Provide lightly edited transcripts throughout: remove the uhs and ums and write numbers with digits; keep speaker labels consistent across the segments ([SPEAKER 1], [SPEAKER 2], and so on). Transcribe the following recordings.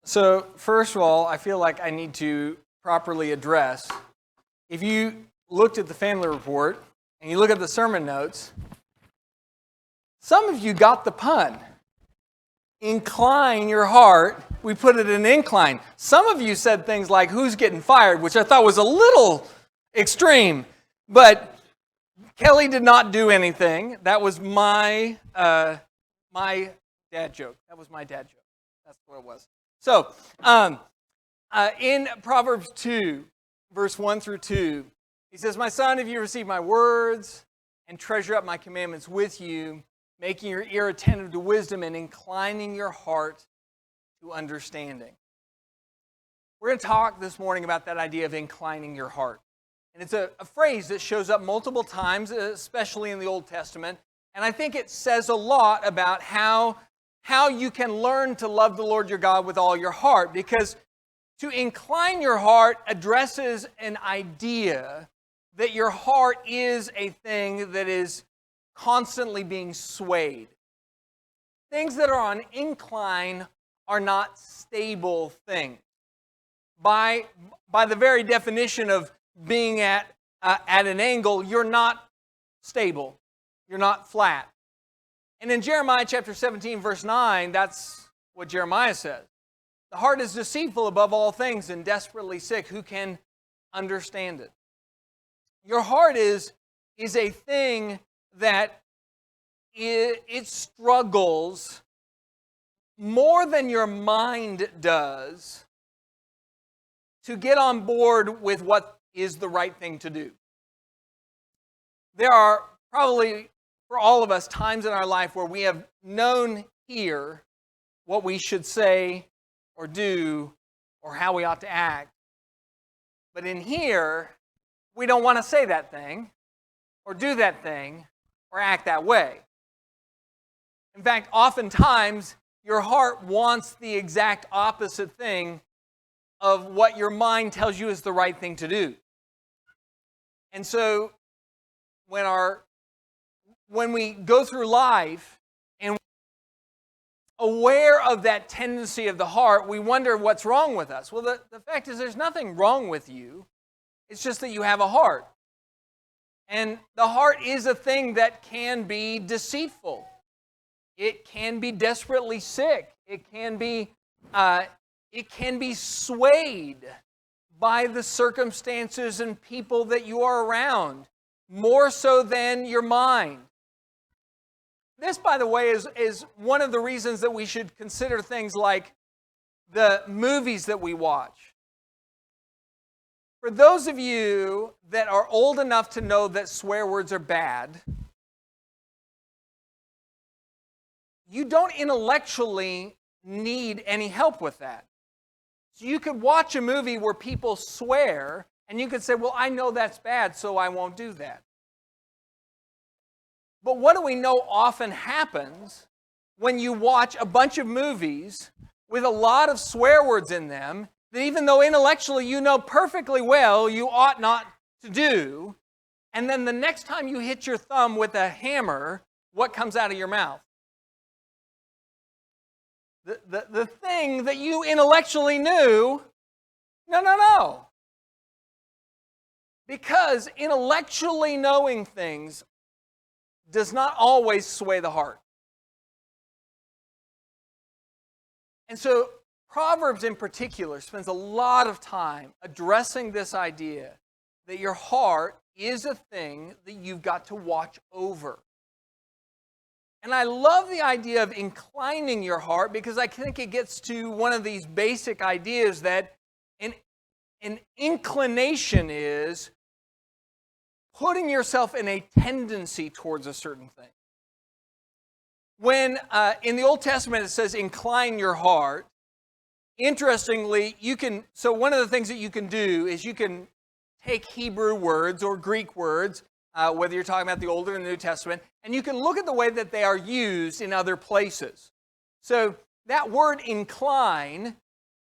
[SPEAKER 1] So, first of all, I feel like I need to properly address, if you looked at the family report and you look at the sermon notes, some of you got the pun. Incline your heart. We put it in incline. Some of you said things like, who's getting fired, which I thought was a little extreme. But Kelly did not do anything. That was my dad joke. That was my dad joke. That's what it was. So, in Proverbs 2, verse 1 through 2, he says, "My son, if you receive my words and treasure up my commandments with you, making your ear attentive to wisdom and inclining your heart to understanding." We're going to talk this morning about that idea of inclining your heart. And it's a phrase that shows up multiple times, especially in the Old Testament. And I think it says a lot about how you can learn to love the Lord your God with all your heart. Because to incline your heart addresses an idea that your heart is a thing that is constantly being swayed. Things that are on incline are not stable things. By the very definition of being at an angle, you're not stable. You're not flat. And in Jeremiah chapter 17, verse 9, that's what Jeremiah says. The heart is deceitful above all things and desperately sick. Who can understand it? Your heart is a thing that it struggles more than your mind does to get on board with what is the right thing to do. There are probably, for all of us, times in our life where we have known here what we should say or do or how we ought to act. But in here, we don't want to say that thing or do that thing or act that way. In fact, oftentimes, your heart wants the exact opposite thing of what your mind tells you is the right thing to do. And so, when we go through life and aware of that tendency of the heart, we wonder what's wrong with us. Well, the fact is there's nothing wrong with you. It's just that you have a heart. And the heart is a thing that can be deceitful. It can be desperately sick. It can be swayed by the circumstances and people that you are around, more so than your mind. This, by the way, is one of the reasons that we should consider things like the movies that we watch. For those of you that are old enough to know that swear words are bad, you don't intellectually need any help with that. So you could watch a movie where people swear, and you could say, well, I know that's bad, so I won't do that. But what do we know often happens when you watch a bunch of movies with a lot of swear words in them that even though intellectually you know perfectly well you ought not to do, and then the next time you hit your thumb with a hammer, what comes out of your mouth? The thing that you intellectually knew, no. Because intellectually knowing things does not always sway the heart. And so Proverbs in particular spends a lot of time addressing this idea that your heart is a thing that you've got to watch over. And I love the idea of inclining your heart because I think it gets to one of these basic ideas that an inclination is putting yourself in a tendency towards a certain thing. When in the Old Testament it says incline your heart, interestingly, so one of the things that you can do is you can take Hebrew words or Greek words, whether you're talking about the Old or the New Testament, and you can look at the way that they are used in other places. So that word incline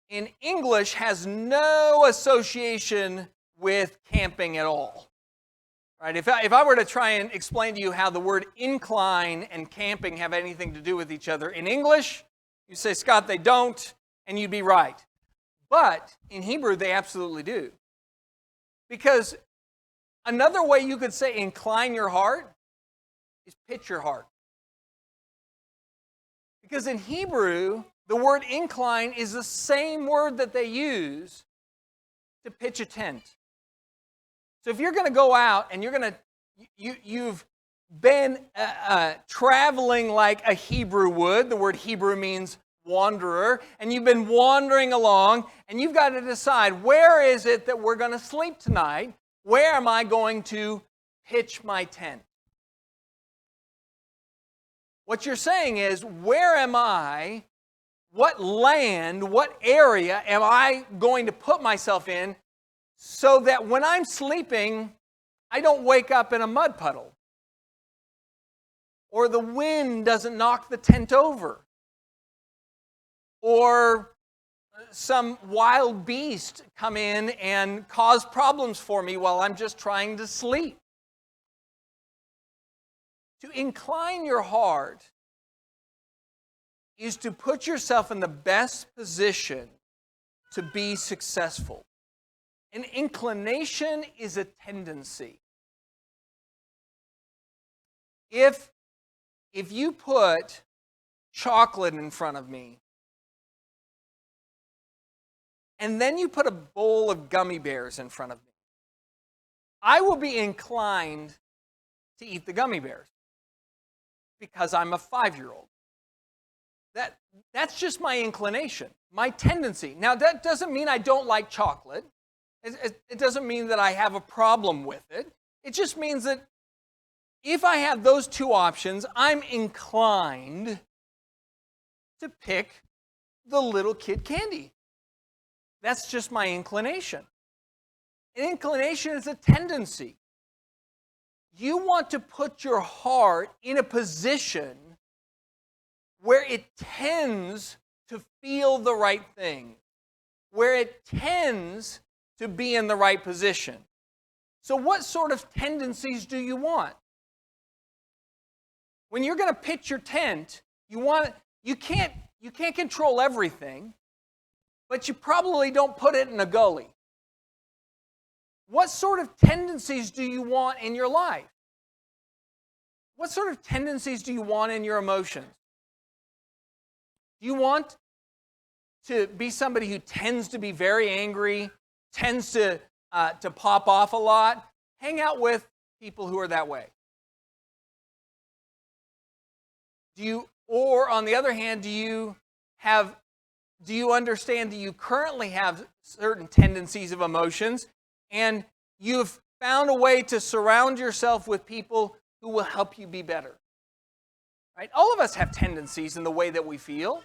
[SPEAKER 1] in English has no association with camping at all. Right? If I were to try and explain to you how the word incline and camping have anything to do with each other in English, you say, Scott, they don't. and you'd be right. But in Hebrew, they absolutely do. Because another way you could say incline your heart is pitch your heart. Because in Hebrew, the word incline is the same word that they use to pitch a tent. So if you're going to go out and you've been traveling like a Hebrew would, the word Hebrew means wanderer, and you've been wandering along, and you've got to decide, where is it that we're going to sleep tonight? Where am I going to pitch my tent? What you're saying is, where am I? What land, what area am I going to put myself in so that when I'm sleeping, I don't wake up in a mud puddle? Or the wind doesn't knock the tent over? Or some wild beast come in and cause problems for me while I'm just trying to sleep? To incline your heart is to put yourself in the best position to be successful. An inclination is a tendency. If you put chocolate in front of me, and then you put a bowl of gummy bears in front of me, I will be inclined to eat the gummy bears because I'm a 5-year-old. That's just my inclination, my tendency. Now, that doesn't mean I don't like chocolate. It doesn't mean that I have a problem with it. It just means that if I have those two options, I'm inclined to pick the little kid candy. That's just my inclination. An inclination is a tendency. You want to put your heart in a position where it tends to feel the right thing, where it tends to be in the right position. So what sort of tendencies do you want? When you're going to pitch your tent, you can't control everything, but you probably don't put it in a gully. What sort of tendencies do you want in your life? What sort of tendencies do you want in your emotions? Do you want to be somebody who tends to be very angry, tends to pop off a lot? Hang out with people who are that way. Or on the other hand, do you understand that you currently have certain tendencies of emotions, and you've found a way to surround yourself with people who will help you be better? Right? All of us have tendencies in the way that we feel.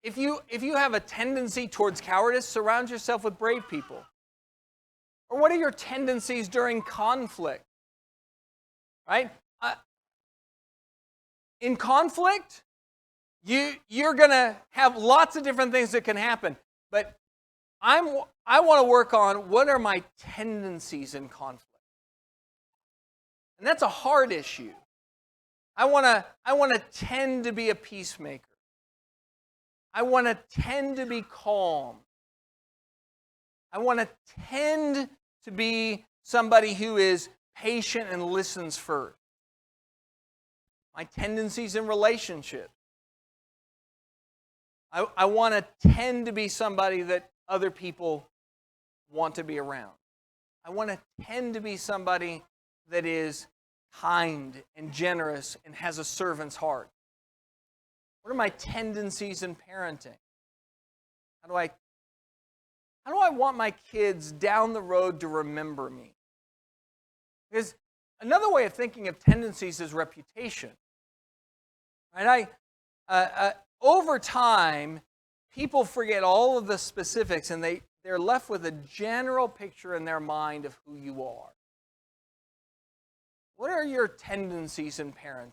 [SPEAKER 1] If you have a tendency towards cowardice, surround yourself with brave people. Or what are your tendencies during conflict? Right? In conflict, you're going to have lots of different things that can happen. But I want to work on what are my tendencies in conflict. And that's a hard issue. I want to tend to be a peacemaker. I want to tend to be calm. I want to tend to be somebody who is patient and listens first. My tendencies in relationships. I want to tend to be somebody that other people want to be around. I want to tend to be somebody that is kind and generous and has a servant's heart. What are my tendencies in parenting? How do I want my kids down the road to remember me? Because another way of thinking of tendencies is reputation. Right? Over time, people forget all of the specifics, and they're left with a general picture in their mind of who you are. What are your tendencies in parenting?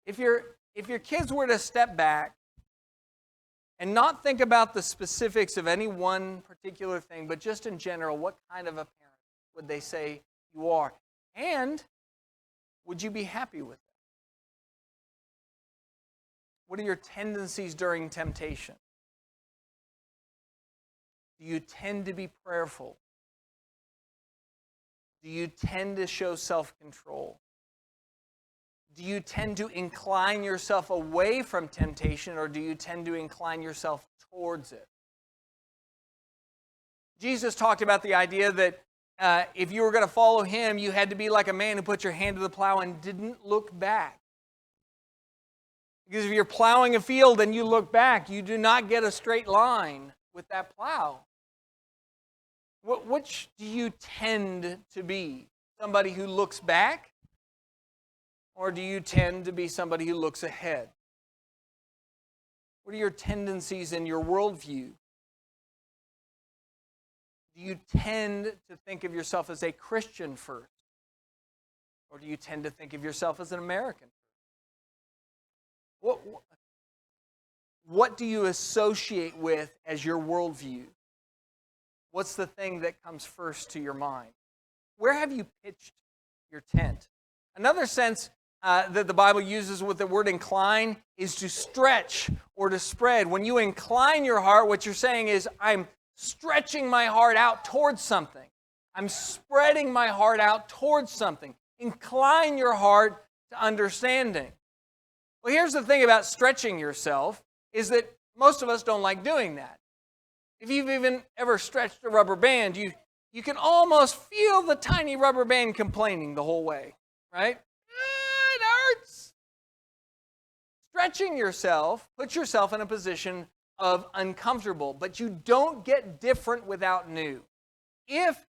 [SPEAKER 1] If your kids were to step back and not think about the specifics of any one particular thing, but just in general, what kind of a parent would they say you are? And would you be happy with that? What are your tendencies during temptation? Do you tend to be prayerful? Do you tend to show self-control? Do you tend to incline yourself away from temptation, or do you tend to incline yourself towards it? Jesus talked about the idea that if you were going to follow him, you had to be like a man who put your hand to the plow and didn't look back. Because if you're plowing a field and you look back, you do not get a straight line with that plow. Which do you tend to be? Somebody who looks back? Or do you tend to be somebody who looks ahead? What are your tendencies in your worldview? Do you tend to think of yourself as a Christian first? Or do you tend to think of yourself as an American first? What do you associate with as your worldview? What's the thing that comes first to your mind? Where have you pitched your tent? Another sense that the Bible uses with the word incline is to stretch or to spread. When you incline your heart, what you're saying is, I'm stretching my heart out towards something. I'm spreading my heart out towards something. Incline your heart to understanding. Well, here's the thing about stretching yourself, is that most of us don't like doing that. If you've even ever stretched a rubber band, you can almost feel the tiny rubber band complaining the whole way, right? It hurts. Stretching yourself puts yourself in a position of uncomfortable, but you don't get different without new. If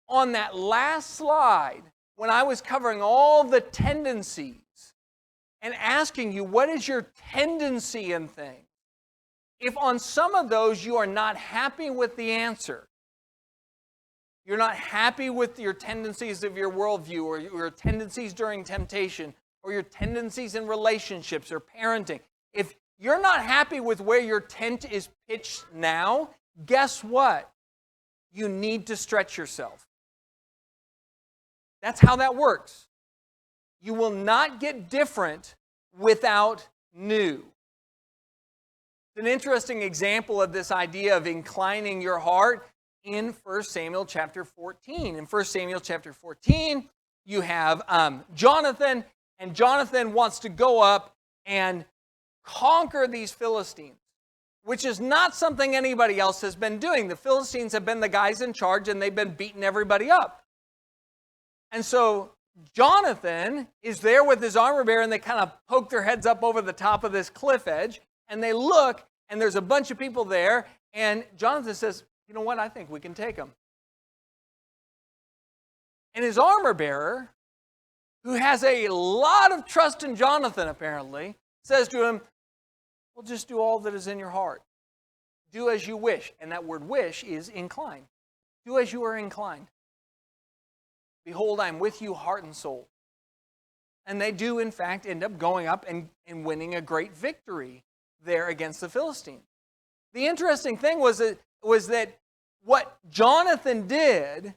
[SPEAKER 1] on that last slide, when I was covering all the tendencies and asking you, what is your tendency in things? If on some of those you are not happy with the answer, you're not happy with your tendencies of your worldview, or your tendencies during temptation, or your tendencies in relationships or parenting, if you're not happy with where your tent is pitched now, guess what? You need to stretch yourself. That's how that works. You will not get different without new. It's an interesting example of this idea of inclining your heart in 1 Samuel chapter 14. In 1 Samuel chapter 14, you have Jonathan, and Jonathan wants to go up and conquer these Philistines, which is not something anybody else has been doing. The Philistines have been the guys in charge, and they've been beating everybody up. And so Jonathan is there with his armor bearer, and they kind of poke their heads up over the top of this cliff edge, and they look, and there's a bunch of people there, and Jonathan says, you know what, I think we can take them. And his armor bearer, who has a lot of trust in Jonathan apparently, says to him, well, just do all that is in your heart. Do as you wish. And that word wish is incline. Do as you are inclined. Behold, I am with you, heart and soul. And they do, in fact, end up going up and winning a great victory there against the Philistines. The interesting thing was that what Jonathan did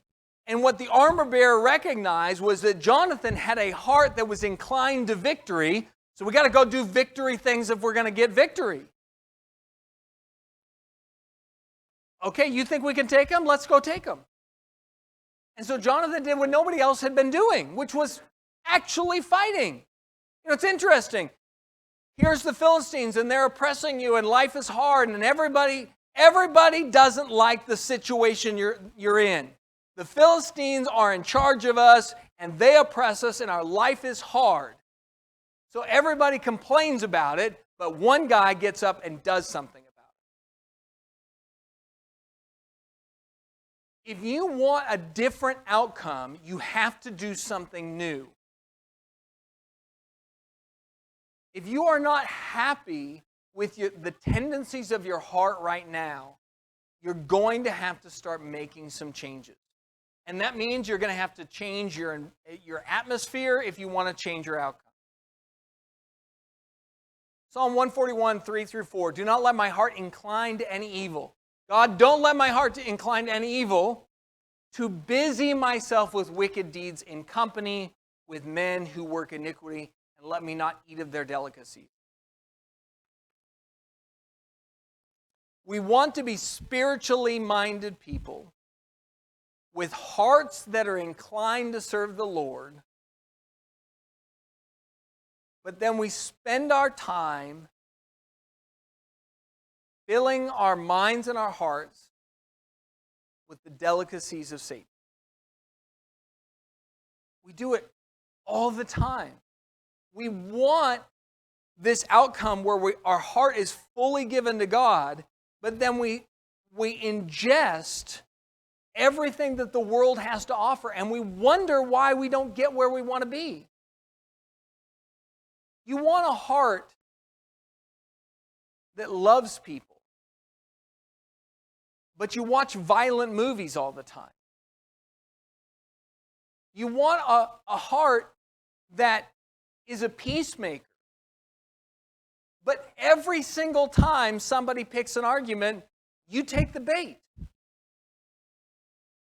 [SPEAKER 1] and what the armor bearer recognized was that Jonathan had a heart that was inclined to victory. So we got to go do victory things if we're going to get victory. Okay, you think we can take them? Let's go take them. And so Jonathan did what nobody else had been doing, which was actually fighting. You know, it's interesting. Here's the Philistines, and they're oppressing you, and life is hard, and everybody doesn't like the situation you're in. The Philistines are in charge of us, and they oppress us, and our life is hard. So everybody complains about it, but one guy gets up and does something about it. If you want a different outcome, you have to do something new. If you are not happy with the tendencies of your heart right now, you're going to have to start making some changes. And that means you're going to have to change your atmosphere if you want to change your outcome. Psalm 141, 3 through 4. Do not let my heart incline to any evil. God, don't let my heart incline to any evil, to busy myself with wicked deeds in company with men who work iniquity, and let me not eat of their delicacies. We want to be spiritually minded people with hearts that are inclined to serve the Lord. But then we spend our time filling our minds and our hearts with the delicacies of Satan. We do it all the time. We want this outcome where our heart is fully given to God, but then we ingest everything that the world has to offer, and we wonder why we don't get where we want to be. You want a heart that loves people, but you watch violent movies all the time. You want a heart that is a peacemaker, but every single time somebody picks an argument, you take the bait.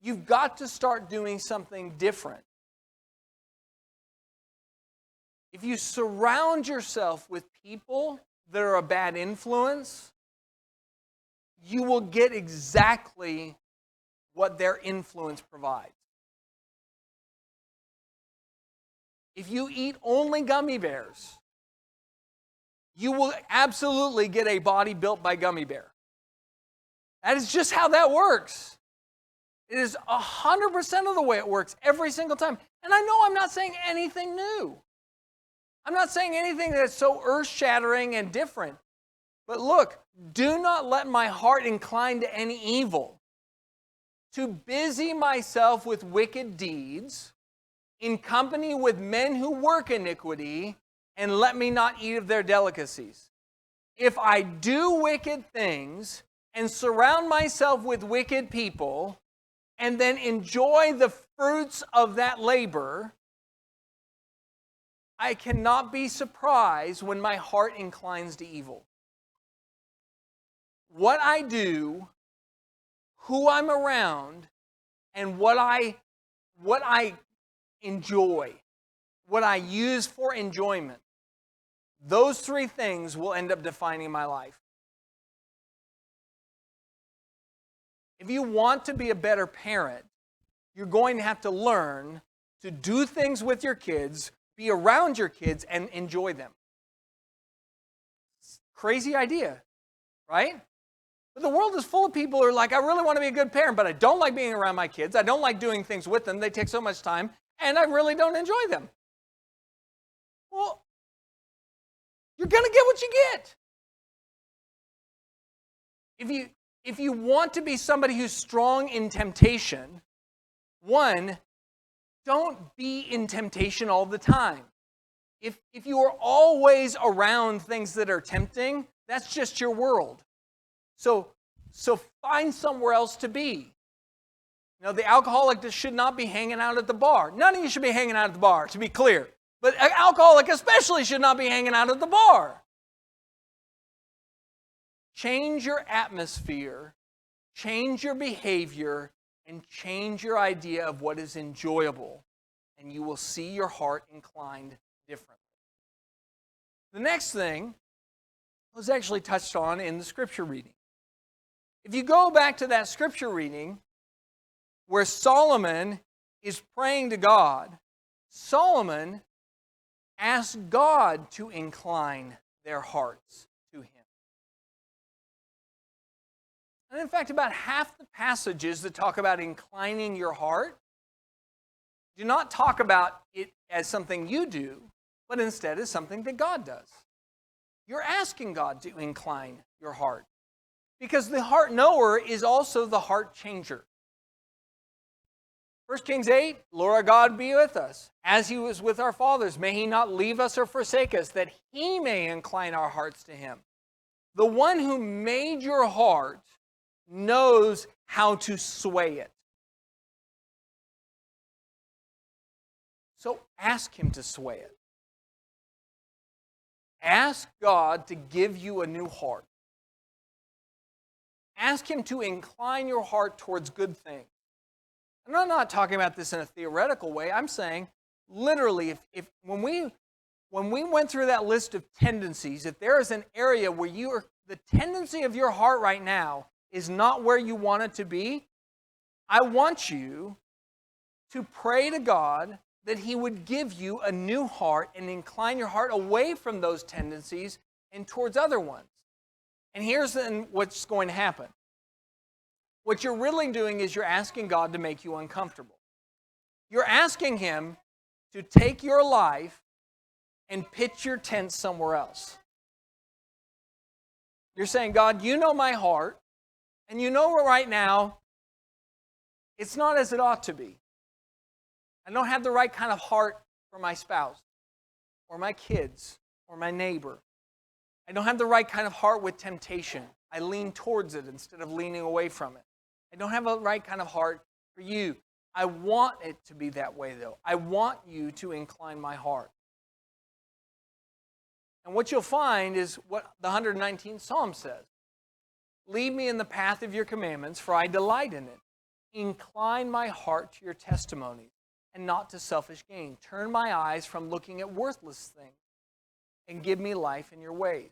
[SPEAKER 1] You've got to start doing something different. If you surround yourself with people that are a bad influence, you will get exactly what their influence provides. If you eat only gummy bears, you will absolutely get a body built by gummy bear. That is just how that works. It is 100% of the way it works every single time. And I know I'm not saying anything new. I'm not saying anything that's so earth-shattering and different. But look, do not let my heart incline to any evil, to busy myself with wicked deeds, in company with men who work iniquity, and let me not eat of their delicacies. If I do wicked things and surround myself with wicked people, and then enjoy the fruits of that labor, I cannot be surprised when my heart inclines to evil. What I do, who I'm around, and what I enjoy, what I use for enjoyment, those three things will end up defining my life. If you want to be a better parent, you're going to have to learn to do things with your kids, be around your kids, and enjoy them. Crazy idea, right? But the world is full of people who are like, I really want to be a good parent, but I don't like being around my kids. I don't like doing things with them. They take so much time, and I really don't enjoy them. Well, you're going to get what you get. If you want to be somebody who's strong in temptation, one, don't be in temptation all the time. If you are always around things that are tempting, that's just your world. So find somewhere else to be. You know, the alcoholic should not be hanging out at the bar. None of you should be hanging out at the bar, to be clear. But an alcoholic especially should not be hanging out at the bar. Change your atmosphere, change your behavior, and change your idea of what is enjoyable, and you will see your heart inclined differently. The next thing was actually touched on in the scripture reading. If you go back to that scripture reading where Solomon is praying to God, Solomon asked God to incline their hearts to him. And in fact, about half the passages that talk about inclining your heart do not talk about it as something you do, but instead as something that God does. You're asking God to incline your heart, because the heart knower is also the heart changer. 1 Kings 8, Lord our God be with us, as he was with our fathers. May he not leave us or forsake us, that he may incline our hearts to him. The one who made your heart knows how to sway it. So ask him to sway it. Ask God to give you a new heart. Ask him to incline your heart towards good things. And I'm not talking about this in a theoretical way. I'm saying, literally, when we went through that list of tendencies, if there is an area where the tendency of your heart right now is not where you want it to be, I want you to pray to God that He would give you a new heart and incline your heart away from those tendencies and towards other ones. And here's then what's going to happen. What you're really doing is you're asking God to make you uncomfortable. You're asking Him to take your life and pitch your tent somewhere else. You're saying, God, you know my heart, and you know right now it's not as it ought to be. I don't have the right kind of heart for my spouse, or my kids, or my neighbor. I don't have the right kind of heart with temptation. I lean towards it instead of leaning away from it. I don't have the right kind of heart for you. I want it to be that way, though. I want you to incline my heart. And what you'll find is what the 119th Psalm says. Lead me in the path of your commandments, for I delight in it. Incline my heart to your testimonies, and not to selfish gain. Turn my eyes from looking at worthless things, and give me life in your ways.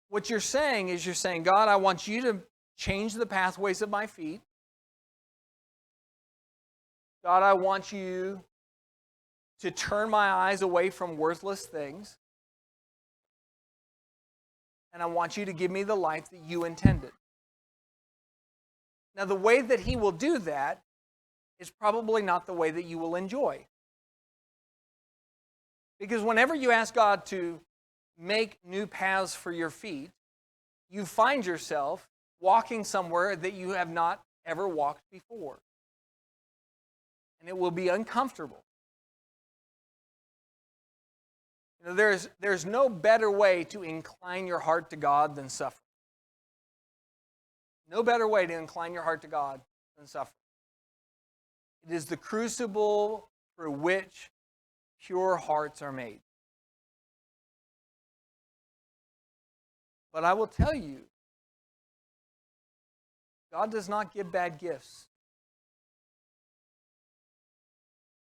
[SPEAKER 1] What you're saying is you're saying, God, I want you to change the pathways of my feet. God, I want you to turn my eyes away from worthless things. And I want you to give me the life that you intended. Now, the way that He will do that is probably not the way that you will enjoy. Because whenever you ask God to make new paths for your feet, you find yourself walking somewhere that you have not ever walked before. And it will be uncomfortable. You know, there's no better way to incline your heart to God than suffering. No better way to incline your heart to God than suffering. It is the crucible through which pure hearts are made. But I will tell you, God does not give bad gifts.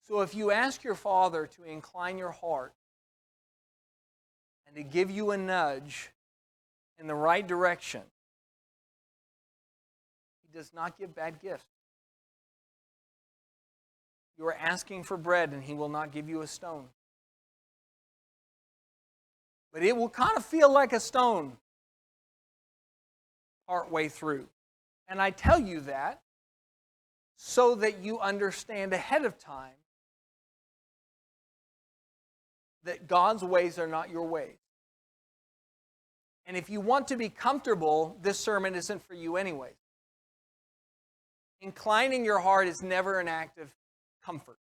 [SPEAKER 1] So if you ask your Father to incline your heart and to give you a nudge in the right direction, He does not give bad gifts. You are asking for bread, and He will not give you a stone. But it will kind of feel like a stone partway through. And I tell you that so that you understand ahead of time that God's ways are not your ways. And if you want to be comfortable, this sermon isn't for you anyway. Inclining your heart is never an act of comfort.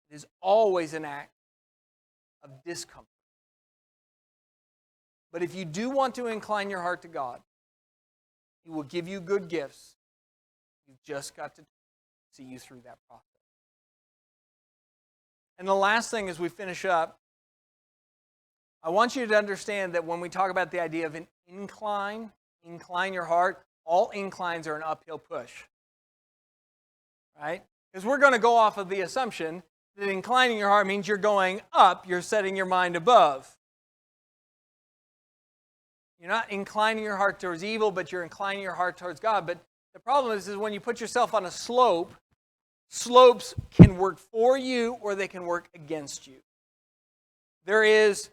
[SPEAKER 1] It is always an act of discomfort. But if you do want to incline your heart to God, He will give you good gifts. You've just got to see you through that process. And the last thing as we finish up, I want you to understand that when we talk about the idea of an incline your heart, all inclines are an uphill push. Right? Because we're going to go off of the assumption that inclining your heart means you're going up, you're setting your mind above. You're not inclining your heart towards evil, but you're inclining your heart towards God. But the problem is when you put yourself on a slope, slopes can work for you or they can work against you. There is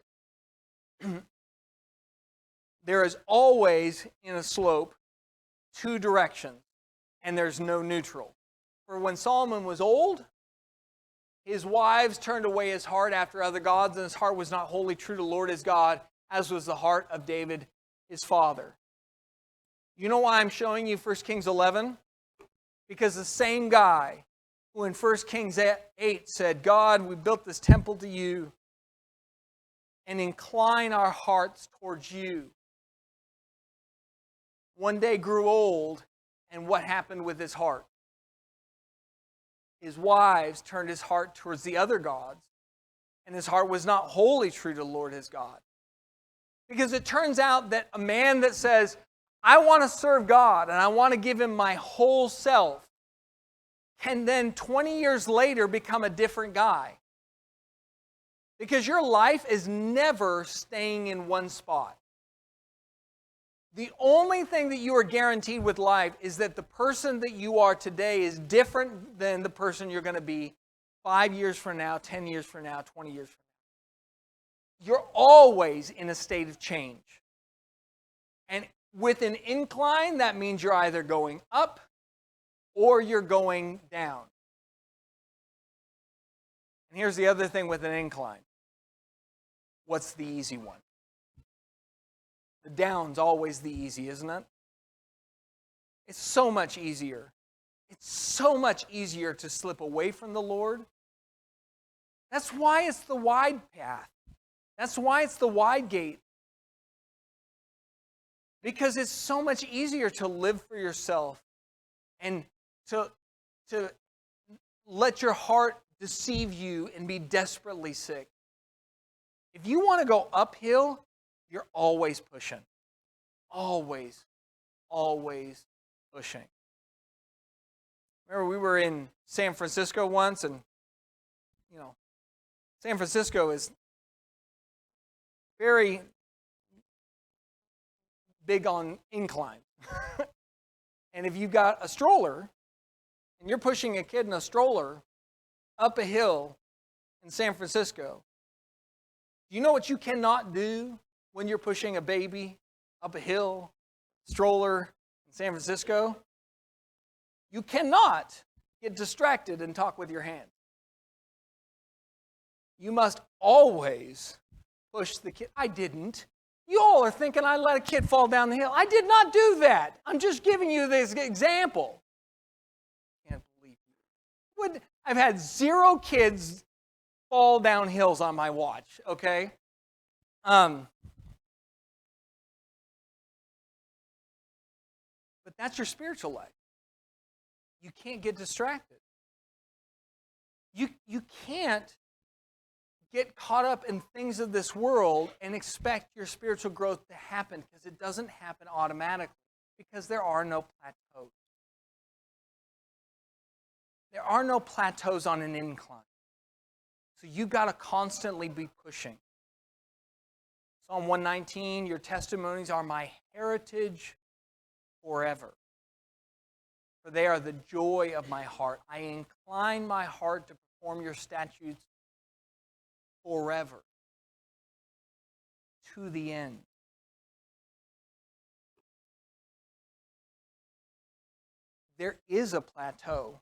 [SPEAKER 1] always in a slope two directions, and there's no neutral. For when Solomon was old, his wives turned away his heart after other gods, and his heart was not wholly true to the Lord his God, as was the heart of David, his father. You know why I'm showing you 1 Kings 11? Because the same guy who in 1 Kings 8 said, God, we built this temple to you and incline our hearts towards you, one day grew old, and what happened with his heart? His wives turned his heart towards the other gods, and his heart was not wholly true to the Lord his God. Because it turns out that a man that says, I want to serve God and I want to give Him my whole self, can then 20 years later become a different guy. Because your life is never staying in one spot. The only thing that you are guaranteed with life is that the person that you are today is different than the person you're going to be 5 years from now, 10 years from now, 20 years from now. You're always in a state of change. And with an incline, that means you're either going up or you're going down. And here's the other thing with an incline. What's the easy one? The down's always the easy, isn't it? It's so much easier. It's so much easier to slip away from the Lord. That's why it's the wide path. That's why it's the wide gate. Because it's so much easier to live for yourself and to let your heart deceive you and be desperately sick. If you want to go uphill, you're always pushing. Always, always pushing. Remember, we were in San Francisco once, and, San Francisco is very big on incline. And if you've got a stroller, and you're pushing a kid in a stroller up a hill in San Francisco, do you know what you cannot do when you're pushing a baby up a hill, stroller in San Francisco? You cannot get distracted and talk with your hand. You must always push the kid. I didn't. You all are thinking I let a kid fall down the hill. I did not do that. I'm just giving you this example. Can't believe you. I've had 0 kids fall down hills on my watch, okay? But that's your spiritual life. You can't get distracted. You can't get caught up in things of this world and expect your spiritual growth to happen, because it doesn't happen automatically, because there are no plateaus. There are no plateaus on an incline. So you've got to constantly be pushing. Psalm 119, your testimonies are my heritage forever, for they are the joy of my heart. I incline my heart to perform your statutes forever, to the end. There is a plateau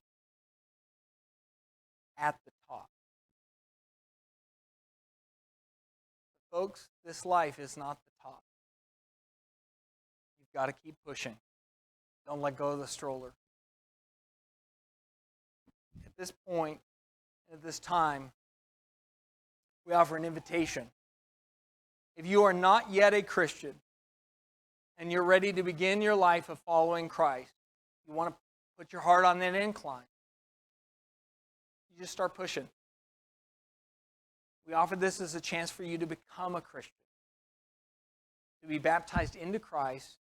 [SPEAKER 1] at the top. Folks, this life is not the top. You've got to keep pushing. Don't let go of the stroller. At this point, at this time, we offer an invitation. If you are not yet a Christian and you're ready to begin your life of following Christ, you want to put your heart on that incline, you just start pushing. We offer this as a chance for you to become a Christian, to be baptized into Christ,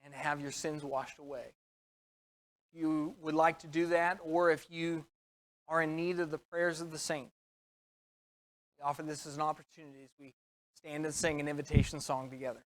[SPEAKER 1] and have your sins washed away. If you would like to do that, or if you are in need of the prayers of the saints, we offer this as an opportunity as we stand and sing an invitation song together.